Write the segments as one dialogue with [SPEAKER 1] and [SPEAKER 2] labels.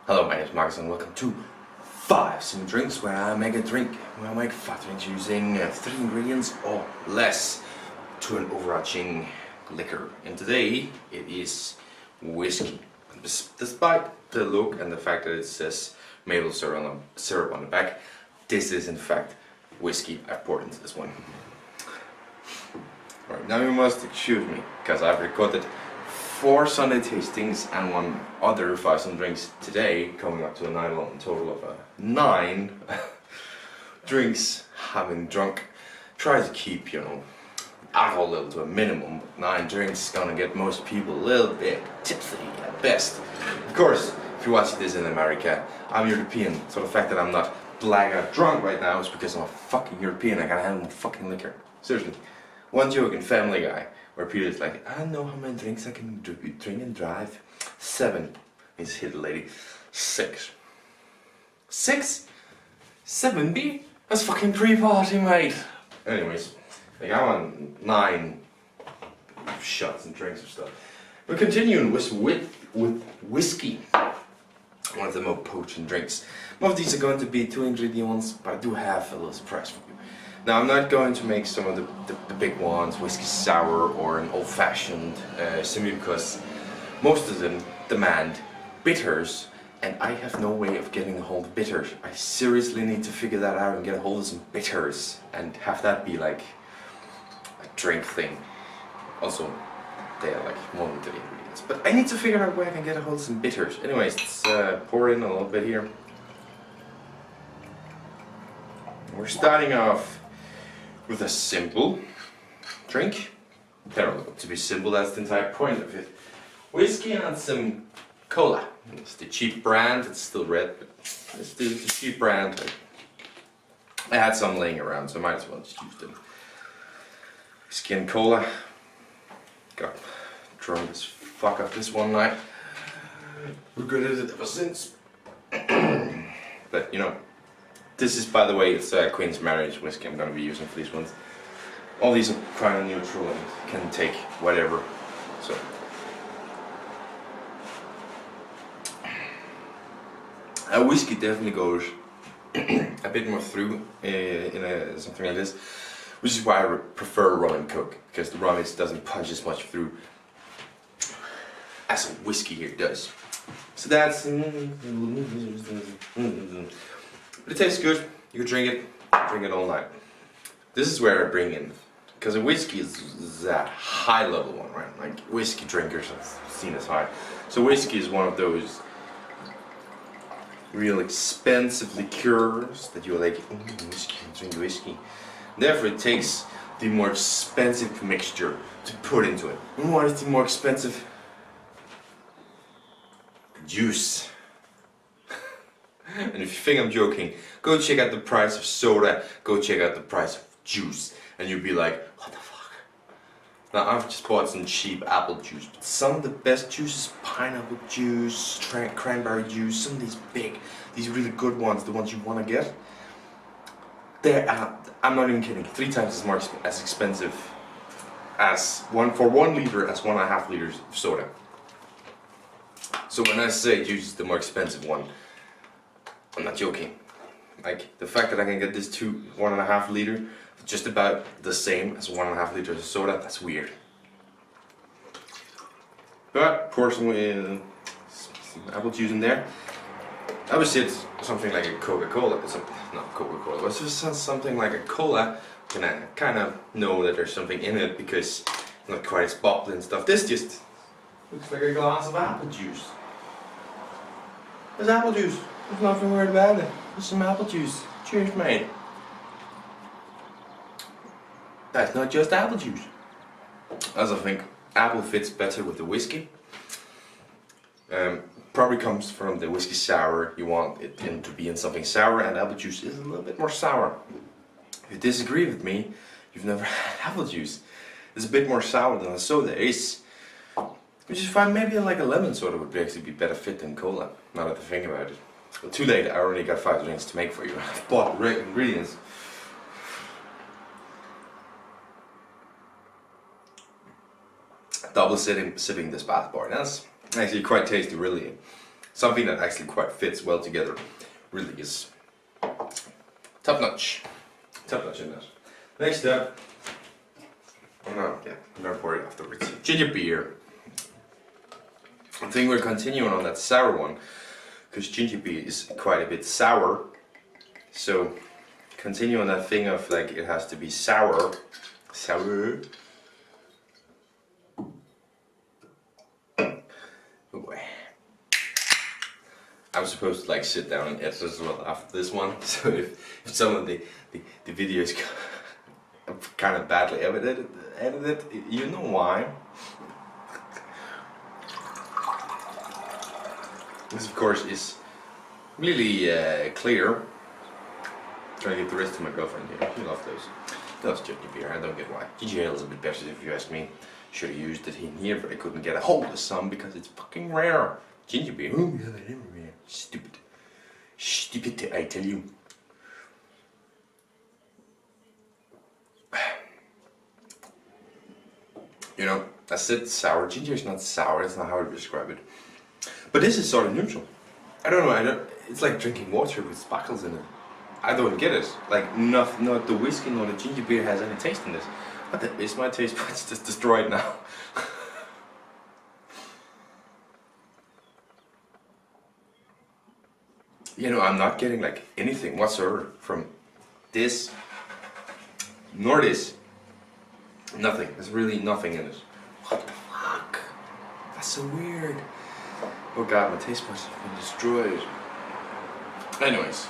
[SPEAKER 1] Hello, my name is Marcus and welcome to 5 Simple Drinks, where I make a drink. Where I make 5 drinks using 3 ingredients or less to an overarching liquor. And today it is whiskey. Despite the look and the fact that it says maple syrup on the back, this is in fact whiskey I poured into this one. Right, now you must excuse me, because I've recorded 4 Sunday tastings and 1 other 5 Simple Drinks today, coming up to a total of 9 drinks having drunk. Try to keep, alcohol level to a minimum, but 9 drinks is gonna get most people a little bit tipsy at best. Of course, if you're watching this in America, I'm European, so the fact that I'm not blackout drunk right now is because I'm a fucking European. I gotta handle my fucking liquor. Seriously. One joke in Family Guy where Peter's like, I don't know how many drinks I can drink and drive. 7. He's hit the lady. 6. 6? 7 B? That's fucking pre-party, mate. Anyways, like I'm on 9 shots and drinks and stuff. We're continuing with whiskey. One of the more potent drinks. Most of these are going to be 2 ingredients, but I do have a little surprise for you. Now I'm not going to make some of the big ones, whiskey sour or an old-fashioned, simply because most of them demand bitters, and I have no way of getting a hold of bitters. I seriously need to figure that out and get a hold of some bitters and have that be like a drink thing. Also, they are like one of the ingredients, but I need to figure out where I can get a hold of some bitters. Anyways, let's pour in a little bit here. We're starting off with a simple drink. To be simple, that's the entire point of it. Whiskey and some cola. It's the cheap brand, it's still red, but it's the cheap brand. I had some laying around, so I might as well just use them. Whiskey and cola. Got drunk as fuck up this one night. Regretted it ever since. But this is, by the way, it's Queen's Marriage whiskey I'm going to be using for these ones. All these are kind of neutral and can take whatever. So, whiskey definitely goes a bit more through in something like this, which is why I prefer rum and coke, because the rum doesn't punch as much through as a whiskey here does. So that's. But it tastes good, you can drink it all night. This is where I bring in, because a whiskey is a high level one, right? Like whiskey drinkers are seen as high. So whiskey is one of those real expensive liqueurs that you're like, whiskey, drink whiskey. Therefore it takes the more expensive mixture to put into it. And what is the more expensive? Juice. And if you think I'm joking, go check out the price of soda, go check out the price of juice, and you'll be like, what the fuck? Now I've just bought some cheap apple juice, but some of the best juices, pineapple juice, cranberry juice, some of these really good ones, the ones you want to get, they're, I'm not even kidding, 3 times as expensive as for 1 liter as 1.5 liters of soda. So when I say juice is the more expensive one, I'm not joking. Like, the fact that I can get this 1.5 liter just about the same as 1.5 liters of soda, that's weird. But pour some apple juice in there. I would say it's something like a Coca-Cola, not Coca-Cola, but it's just something like a cola. And I kind of know that there's something in it because it's not quite as bubbly and stuff. This just looks like a glass of apple juice. There's apple juice. There's nothing weird about it. There's some apple juice. Cheers, mate. That's not just apple juice. As I think apple fits better with the whiskey. Probably comes from the whiskey sour. You want it to be in something sour, and apple juice is a little bit more sour. If you disagree with me, you've never had apple juice. It's a bit more sour than a soda is. Which is fine. Maybe like a lemon soda would actually be better fit than cola. Now that I think about it. Well, too late. I already got 5 drinks to make for you. I've bought the ingredients. Double sipping this bath bar. That's actually quite tasty, really. something that actually quite fits well together. Really is top notch. Top notch in that. Next up, I'm gonna pour it afterwards. Ginger beer. I think we're continuing on that sour one, because ginger beer is quite a bit sour. So continue on that thing of like it has to be sour. Sour. Oh boy. I'm supposed to like sit down and edit as well after this one. So if some of the videos kind of badly edited, you know why. This of course is really clear. Trying to get the rest of my girlfriend here. She loves those. She loves ginger beer. I don't get why. Ginger ale is a bit better if you ask me. Should have used it in here, but I couldn't get a hold of some because it's fucking rare. Ginger beer. Oh yeah, that is rare. Stupid. Stupid, I tell you. You know, I said sour. Ginger is not sour. That's not how I would describe it. But this is sort of neutral. I don't know. It's like drinking water with sparkles in it. I don't get it. Like not the whiskey nor the ginger beer has any taste in this. But that is my taste buds just destroyed now. You know, I'm not getting like anything whatsoever from this nor this. Nothing. There's really nothing in it. What the fuck? That's so weird. Oh god, my taste buds have been destroyed. Anyways.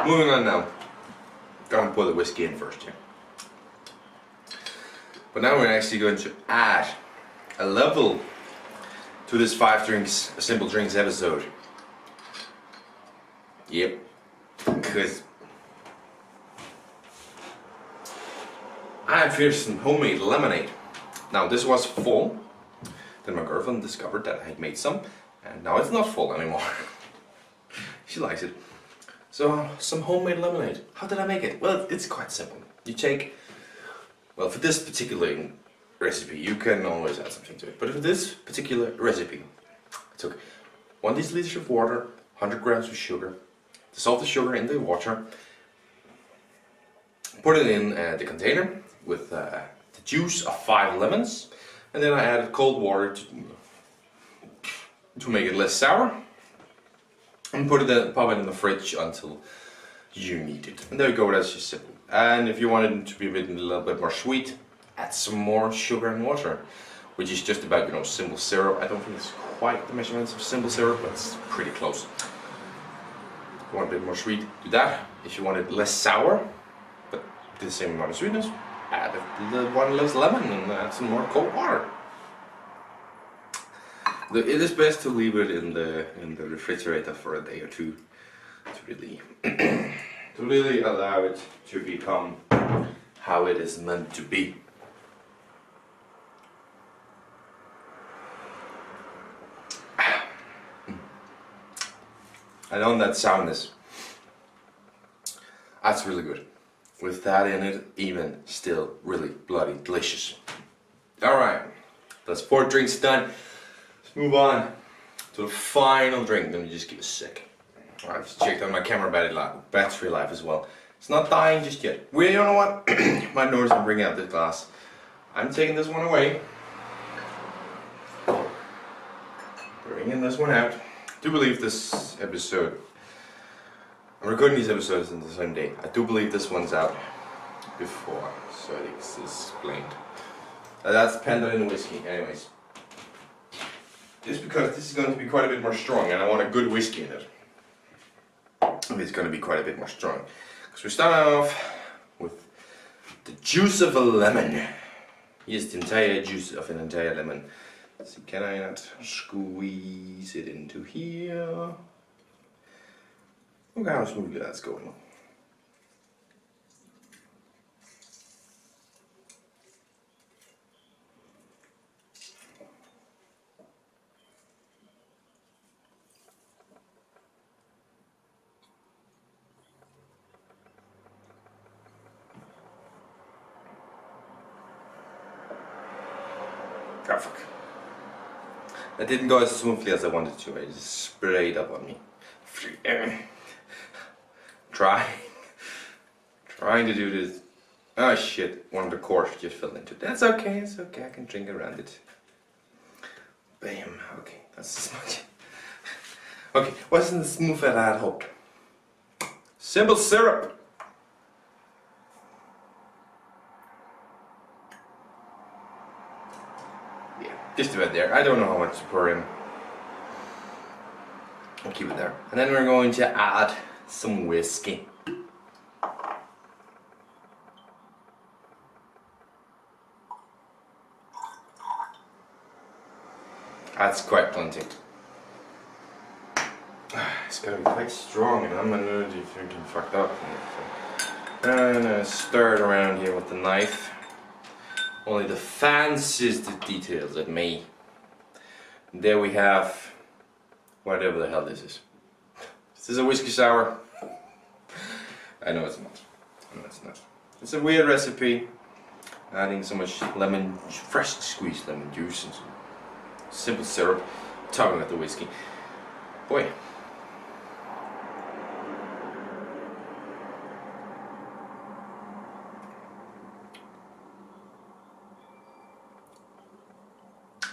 [SPEAKER 1] Moving on now. Gotta pour the whiskey in first, yeah. But now we're actually going to add a level to this 5 drinks, a simple drinks episode. Yep. Because I have here some homemade lemonade. Now this was full. Then my girlfriend discovered that I had made some, and now it's not full anymore. She likes it. So some homemade lemonade. How did I make it? Well, it's quite simple. You take, well, for this particular recipe, you can always add something to it. But for this particular recipe, I took 1 deciliter of water, 100 grams of sugar, dissolve the sugar in the water, put it in the container with the juice of 5 lemons, and then I added cold water to make it less sour, and pop it in the fridge until you need it. And there you go, that's just simple. And if you wanted it to be a little bit more sweet, add some more sugar and water, which is just about, you know, simple syrup. I don't think it's quite the measurements of simple syrup, but it's pretty close. If you want a bit more sweet, do that. If you want it less sour, but the same amount of sweetness, add the 1 less lemon and add some more cold water. It is best to leave it in the refrigerator for a day or two to really allow it to become how it is meant to be. And on that soundness, that's really good. With that in it, even still really bloody delicious. Alright, that's 4 drinks done. Let's move on to the final drink. Let me just give a sec. Alright, I've checked on my camera battery life as well. It's not dying just yet. Well, you know what? My nose will bring out this glass. I'm taking this one away. Bringing this one out. I do believe this episode, I'm recording these episodes on the same day. I do believe this one's out before, so it's explained. That's Pendleton whiskey, anyways. Just because this is going to be quite a bit more strong, and I want a good whiskey in it. It's going to be quite a bit more strong. Because we're starting off with the juice of a lemon. Yes, the entire juice of an entire lemon. So can I not squeeze it into here? Look how smoothly that's going. Oh fuck. That didn't go as smoothly as I wanted to. It just sprayed up on me. Trying to do this. Oh shit, one of the corks just fell into it. That's okay, it's okay, I can drink around it. Bam, okay, that's as much. Okay, wasn't as smooth as I had hoped. Simple syrup. Yeah, just about there. I don't know how much to pour in. I'll keep it there. And then we're going to add some whiskey. That's quite plenty. It's gotta be quite strong, and I'm allergic to freaking fucked up. And stir it around here with the knife. Only the fanciest details at me. And there we have whatever the hell this is. Is this a whiskey sour? I know it's not. I know it's not. It's a weird recipe. Adding so much lemon, fresh squeezed lemon juice and some simple syrup. Talking about the whiskey. Boy.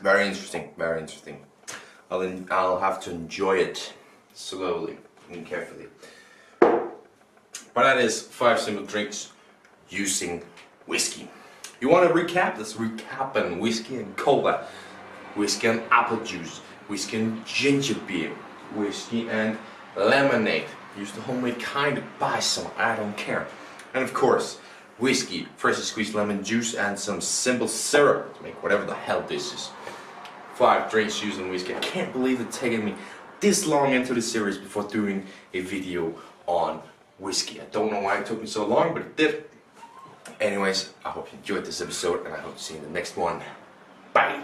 [SPEAKER 1] Very interesting, very interesting. I'll have to enjoy it slowly and carefully. But that is 5 simple drinks using whiskey. You want to recap? Let's recap on whiskey and cola, whiskey and apple juice, whiskey and ginger beer, whiskey and lemonade. Use the homemade kind, buy some, I don't care. And of course, whiskey, freshly squeezed lemon juice and some simple syrup to make whatever the hell this is. 5 drinks using whiskey. I can't believe it's taken me this long into the series before doing a video on whiskey. I don't know why it took me so long, but it did. Anyways, I hope you enjoyed this episode and I hope to see you in the next one. Bye!